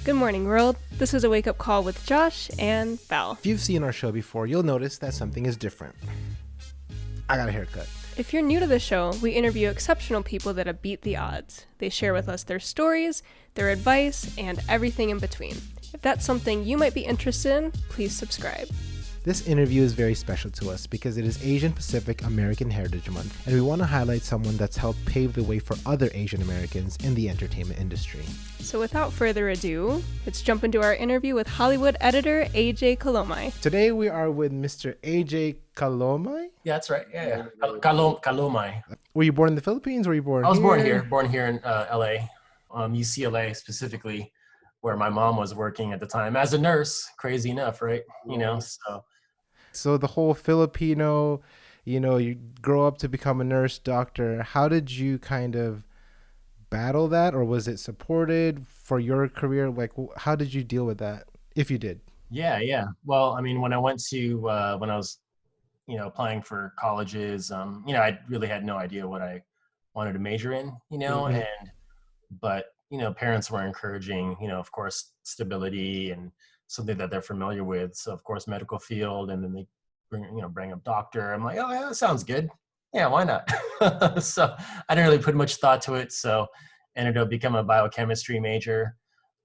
Good morning, world. This is a wake-up call with Josh and Val. If you've seen our show before, you'll notice that something is different. I got a haircut. If you're new to the show, we interview exceptional people that have beat the odds. They share with us their stories, their advice, and everything in between. If that's something you might be interested in, please subscribe. This interview is very special to us because it is Asian Pacific American Heritage Month, and we want to highlight someone that's helped pave the way for other Asian Americans in the entertainment industry. So without further ado, let's jump into our interview with Hollywood editor AJ Calomay. Today we are with Mr. AJ Calomay. Yeah, that's right. Yeah. Calomay. Were you born in the Philippines or were you born I was here? born here in LA, UCLA specifically, where my mom was working at the time as a nurse. Crazy enough, right? You know, So the whole Filipino, you grow up to become a nurse, doctor. How did you kind of battle that, or was it supported for your career? Like, how did you deal with that, if you did? yeah. Well, I mean, when I went to when I was, applying for colleges, I really had no idea what I wanted to major in, Mhm. but parents were encouraging, of course, stability and something that they're familiar with. So of course, medical field, and then they bring up doctor. I'm like, oh yeah, that sounds good. Yeah, why not? So I didn't really put much thought to it. So ended up becoming a biochemistry major,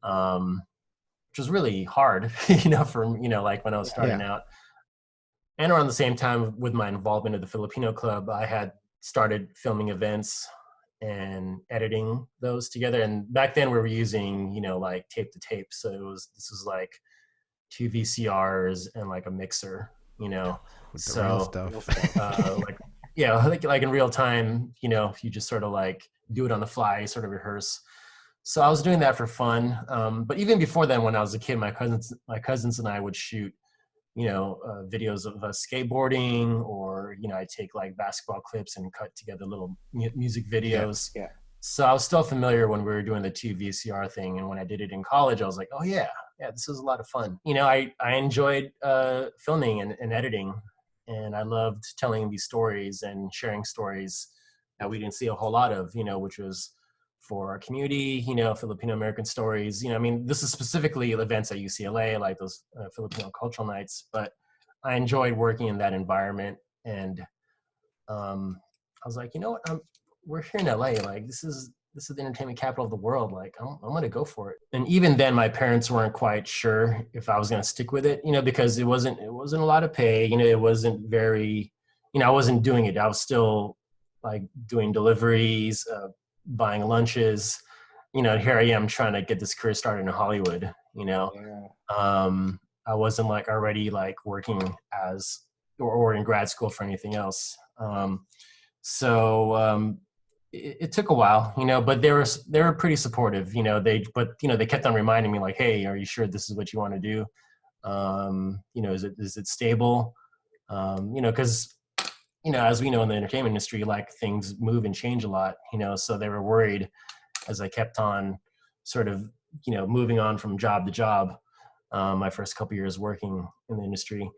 which was really hard, for like when I was starting Yeah. out. And around the same time, with my involvement at the Filipino Club, I had started filming events and editing those together. And back then we were using, like tape to tape. So this was like two VCRs and like a mixer, With the real so stuff. like, yeah, like in real time, you just sort of like do it on the fly, sort of rehearse. So I was doing that for fun. But even before then, when I was a kid, my cousins and I would shoot, videos of us skateboarding, or I take like basketball clips and cut together little music Yeah. videos. So I was still familiar when we were doing the two VCR thing, and when I did it in college, I was like, oh yeah, this is a lot of fun. I enjoyed filming and editing, and I loved telling these stories and sharing stories that we didn't see a whole lot of, which was for our community, Filipino American stories. I mean, this is specifically events at UCLA, like those Filipino cultural nights, but I enjoyed working in that environment. And I was like, you know what, we're here in LA, like this is the entertainment capital of the world. Like I'm gonna go for it. And even then, my parents weren't quite sure if I was gonna stick with it, because it wasn't a lot of pay. It wasn't very, I wasn't doing it. I was still like doing deliveries, buying lunches. Here I am trying to get this career started in Hollywood. Yeah. I wasn't like already like working as or in grad school for anything else. So it took a while, but they were pretty supportive, they kept on reminding me like, hey, are you sure this is what you want to do? Is it stable? Because, as we know in the entertainment industry, like things move and change a lot, so they were worried as I kept on sort of, moving on from job to job, my first couple years working in the industry.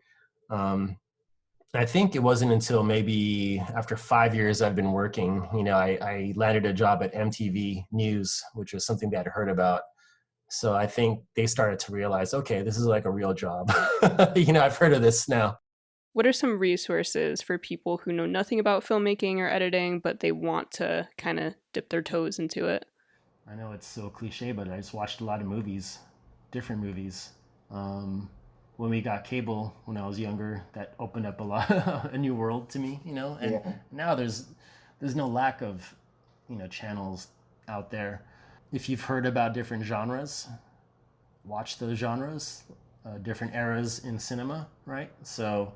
I think it wasn't until maybe after 5 years I've been working, I landed a job at MTV News, which was something that I'd heard about. So I think they started to realize, okay, this is like a real job. I've heard of this now. What are some resources for people who know nothing about filmmaking or editing, but they want to kind of dip their toes into it? I know it's so cliche, but I just watched a lot of movies, different movies. When we got cable when I was younger, that opened up a lot, a new world to me, And now there's no lack of, channels out there. If you've heard about different genres, watch those genres, different eras in cinema, right? So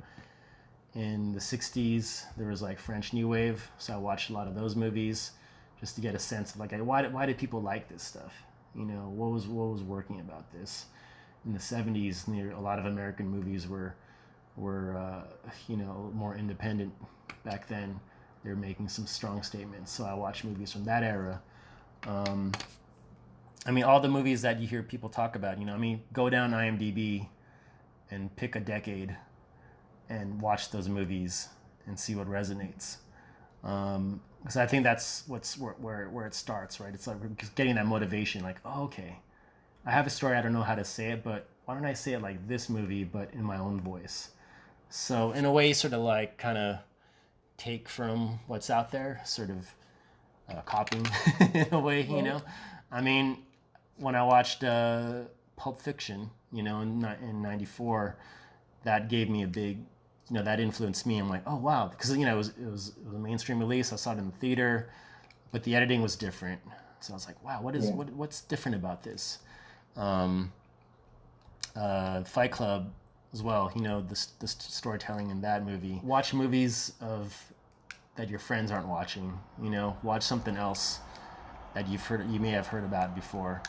in the 60s, there was like French New Wave. So I watched a lot of those movies just to get a sense of like, why did people like this stuff? What was working about this? In the 70s, a lot of American movies were more independent back then. They were making some strong statements. So I watched movies from that era. I mean, all the movies that you hear people talk about, go down IMDb and pick a decade and watch those movies and see what resonates. Because I think that's where it starts, right? It's like getting that motivation, like, oh, okay, I have a story, I don't know how to say it, but why don't I say it like this movie, but in my own voice? So in a way, sort of like kind of take from what's out there, sort of copying in a way, you know? I mean, when I watched Pulp Fiction, you know, in 94, that gave me a big, you know, that influenced me. I'm like, oh wow, because, you know, it was a mainstream release. I saw it in the theater, but the editing was different. So I was like, wow, what's different about this? Fight Club as well, you know, the storytelling in that movie. Watch movies that your friends aren't watching, you know, watch something else that you may have heard about before.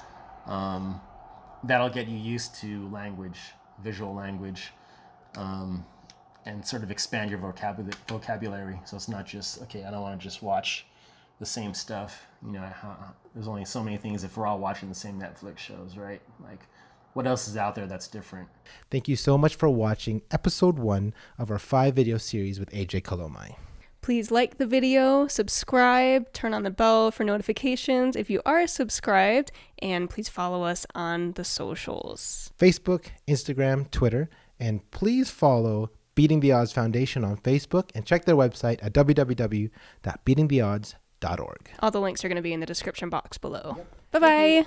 That'll get you used to language, visual language, and sort of expand your vocabulary. So it's not just, okay, I don't want to just watch the same stuff. You know, there's only so many things if we're all watching the same Netflix shows, right? Like, what else is out there that's different? Thank you so much for watching episode 1 of our 5-video series with AJ Calomay. Please like the video, subscribe, turn on the bell for notifications if you are subscribed, and please follow us on the socials. Facebook, Instagram, Twitter, and please follow Beating the Odds Foundation on Facebook and check their website at www.beatingtheodds.org. All the links are going to be in the description box below. Yep. Bye-bye.